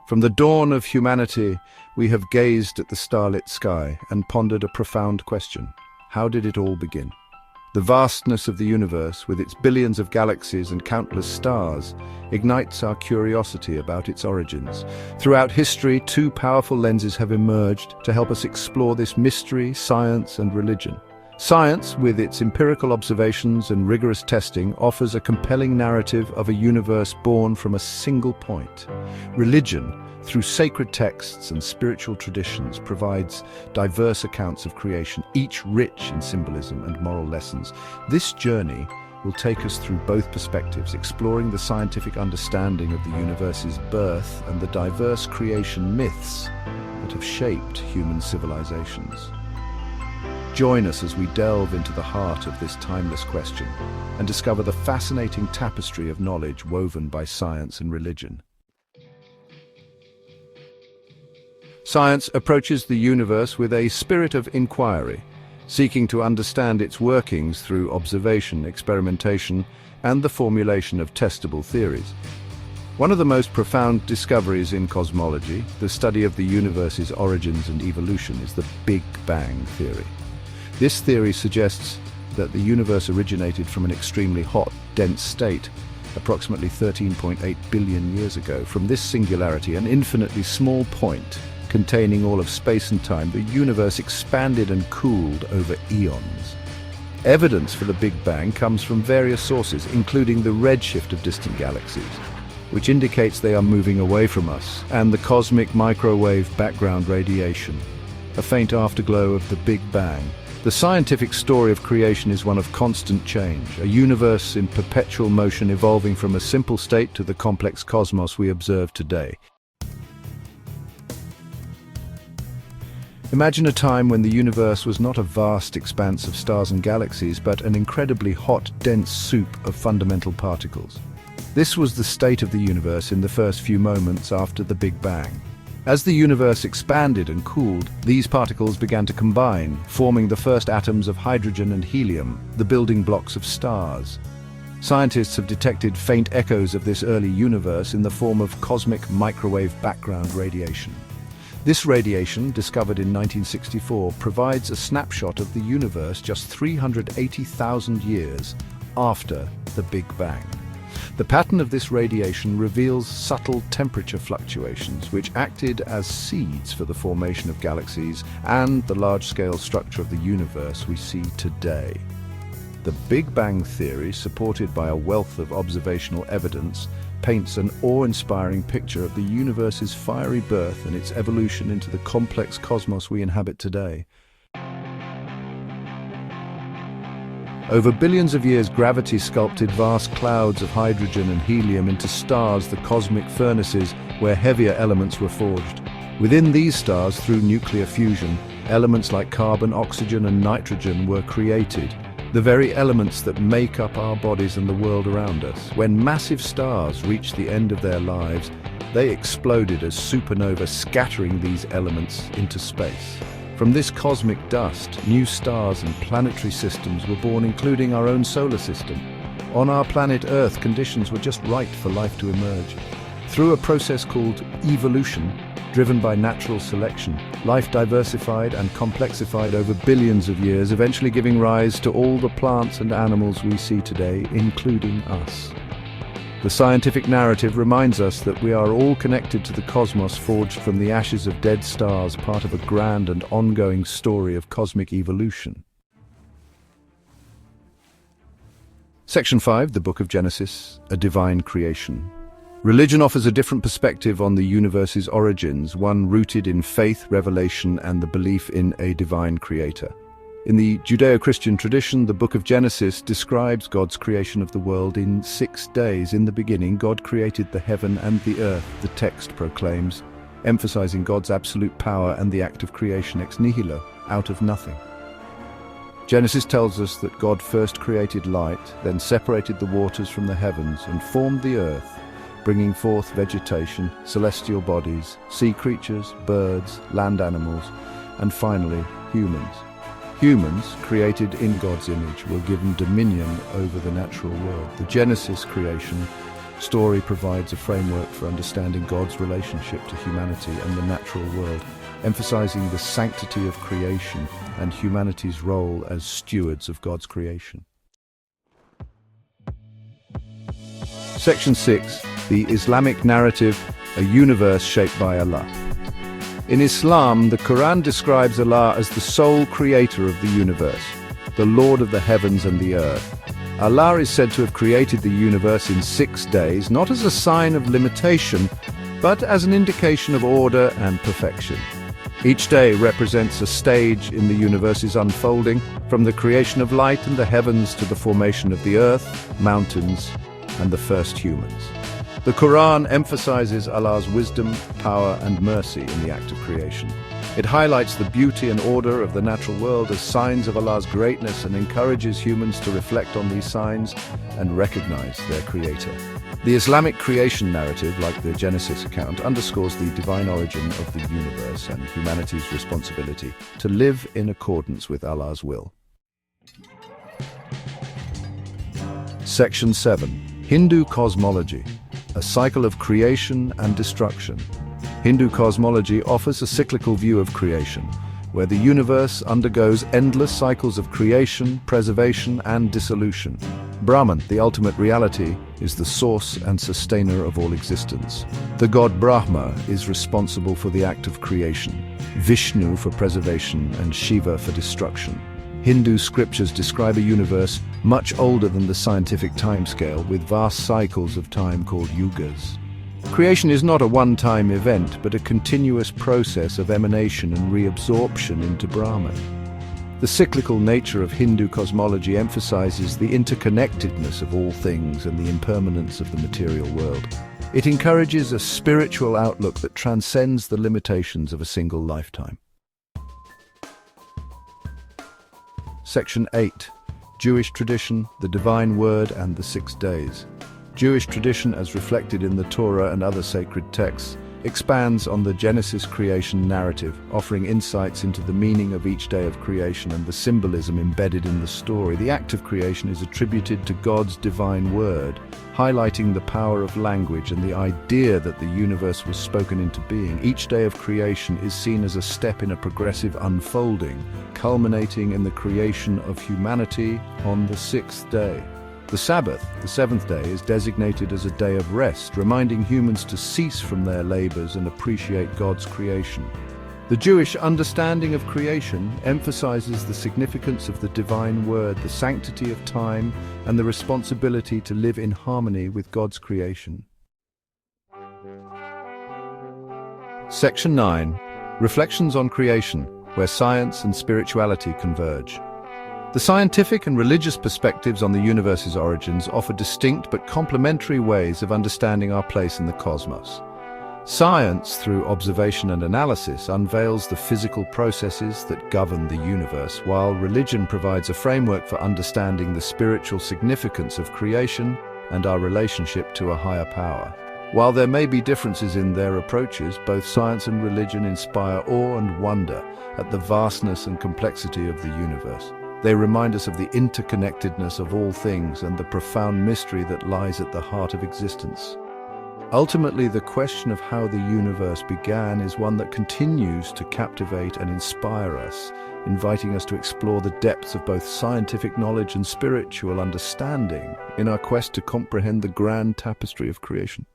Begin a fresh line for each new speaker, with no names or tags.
From the dawn of humanity, we have gazed at the starlit sky and pondered a profound question. How did it all begin? The vastness of the universe, with its billions of galaxies and countless stars, ignites our curiosity about its origins. Throughout history, two powerful lenses have emerged to help us explore this mystery: science and religion. Science, with its empirical observations and rigorous testing, offers a compelling narrative of a universe born from a single point. Religion, through sacred texts and spiritual traditions, provides diverse accounts of creation, each rich in symbolism and moral lessons. This journey will take us through both perspectives, exploring the scientific understanding of the universe's birth and the diverse creation myths that have shaped human civilizations. Join us as we delve into the heart of this timeless question and discover the fascinating tapestry of knowledge woven by science and religion. Science approaches the universe with a spirit of inquiry, seeking to understand its workings through observation, experimentation, and the formulation of testable theories. One of the most profound discoveries in cosmology, the study of the universe's origins and evolution, is the Big Bang theory. This theory suggests that the universe originated from an extremely hot, dense state, approximately 13.8 billion years ago. From this singularity, an infinitely small point containing all of space and time, the universe expanded and cooled over eons. Evidence for the Big Bang comes from various sources, including the redshift of distant galaxies, which indicates they are moving away from us, and the cosmic microwave background radiation, a faint afterglow of the Big Bang. The scientific story of creation is one of constant change, a universe in perpetual motion, evolving from a simple state to the complex cosmos we observe today. Imagine a time when the universe was not a vast expanse of stars and galaxies, but an incredibly hot, dense soup of fundamental particles. This was the state of the universe in the first few moments after the Big Bang. As the universe expanded and cooled, these particles began to combine, forming the first atoms of hydrogen and helium, the building blocks of stars. Scientists have detected faint echoes of this early universe in the form of cosmic microwave background radiation. This radiation, discovered in 1964, provides a snapshot of the universe just 380,000 years after the Big Bang. The pattern of this radiation reveals subtle temperature fluctuations, which acted as seeds for the formation of galaxies and the large-scale structure of the universe we see today. The Big Bang theory, supported by a wealth of observational evidence, paints an awe-inspiring picture of the universe's fiery birth and its evolution into the complex cosmos we inhabit today. Over billions of years, gravity sculpted vast clouds of hydrogen and helium into stars, the cosmic furnaces where heavier elements were forged. Within these stars, through nuclear fusion, elements like carbon, oxygen, and nitrogen were created, the very elements that make up our bodies and the world around us. When massive stars reached the end of their lives, they exploded as supernovae, scattering these elements into space. From this cosmic dust, new stars and planetary systems were born, including our own solar system. On our planet Earth, conditions were just right for life to emerge. Through a process called evolution, driven by natural selection, life diversified and complexified over billions of years, eventually giving rise to all the plants and animals we see today, including us. The scientific narrative reminds us that we are all connected to the cosmos, forged from the ashes of dead stars, part of a grand and ongoing story of cosmic evolution. Section 5, the Book of Genesis, a divine creation. Religion offers a different perspective on the universe's origins, one rooted in faith, revelation, and the belief in a divine creator. In the Judeo-Christian tradition, the Book of Genesis describes God's creation of the world in 6 days. In the beginning, God created the heaven and the earth, the text proclaims, emphasizing God's absolute power and the act of creation ex nihilo, out of nothing. Genesis tells us that God first created light, then separated the waters from the heavens and formed the earth, bringing forth vegetation, celestial bodies, sea creatures, birds, land animals, and finally, humans. Humans, created in God's image, were given dominion over the natural world. The Genesis creation story provides a framework for understanding God's relationship to humanity and the natural world, emphasizing the sanctity of creation and humanity's role as stewards of God's creation. Section 6. The Islamic narrative, a universe shaped by Allah. In Islam, the Quran describes Allah as the sole creator of the universe, the Lord of the heavens and the earth. Allah is said to have created the universe in 6 days, not as a sign of limitation, but as an indication of order and perfection. Each day represents a stage in the universe's unfolding, from the creation of light and the heavens to the formation of the earth, mountains, and the first humans. The Quran emphasizes Allah's wisdom, power, and mercy in the act of creation. It highlights the beauty and order of the natural world as signs of Allah's greatness and encourages humans to reflect on these signs and recognize their Creator. The Islamic creation narrative, like the Genesis account, underscores the divine origin of the universe and humanity's responsibility to live in accordance with Allah's will. Section 7. Hindu cosmology, a cycle of creation and destruction. Hindu cosmology offers a cyclical view of creation, where the universe undergoes endless cycles of creation, preservation, and dissolution. Brahman, the ultimate reality, is the source and sustainer of all existence. The god Brahma is responsible for the act of creation, Vishnu for preservation, and Shiva for destruction. Hindu scriptures describe a universe much older than the scientific timescale, with vast cycles of time called yugas. Creation is not a one-time event, but a continuous process of emanation and reabsorption into Brahman. The cyclical nature of Hindu cosmology emphasizes the interconnectedness of all things and the impermanence of the material world. It encourages a spiritual outlook that transcends the limitations of a single lifetime. Section 8. Jewish tradition, the divine word, and the 6 days. Jewish tradition, as reflected in the Torah and other sacred texts, expands on the Genesis creation narrative, offering insights into the meaning of each day of creation and the symbolism embedded in the story. The act of creation is attributed to God's divine word, highlighting the power of language and the idea that the universe was spoken into being. Each day of creation is seen as a step in a progressive unfolding, culminating in the creation of humanity on the 6th day. The Sabbath, the 7th day, is designated as a day of rest, reminding humans to cease from their labors and appreciate God's creation. The Jewish understanding of creation emphasizes the significance of the divine word, the sanctity of time, and the responsibility to live in harmony with God's creation. Section 9. Reflections on creation, where science and spirituality converge. The scientific and religious perspectives on the universe's origins offer distinct but complementary ways of understanding our place in the cosmos. Science, through observation and analysis, unveils the physical processes that govern the universe, while religion provides a framework for understanding the spiritual significance of creation and our relationship to a higher power. While there may be differences in their approaches, both science and religion inspire awe and wonder at the vastness and complexity of the universe. They remind us of the interconnectedness of all things and the profound mystery that lies at the heart of existence. Ultimately, the question of how the universe began is one that continues to captivate and inspire us, inviting us to explore the depths of both scientific knowledge and spiritual understanding in our quest to comprehend the grand tapestry of creation.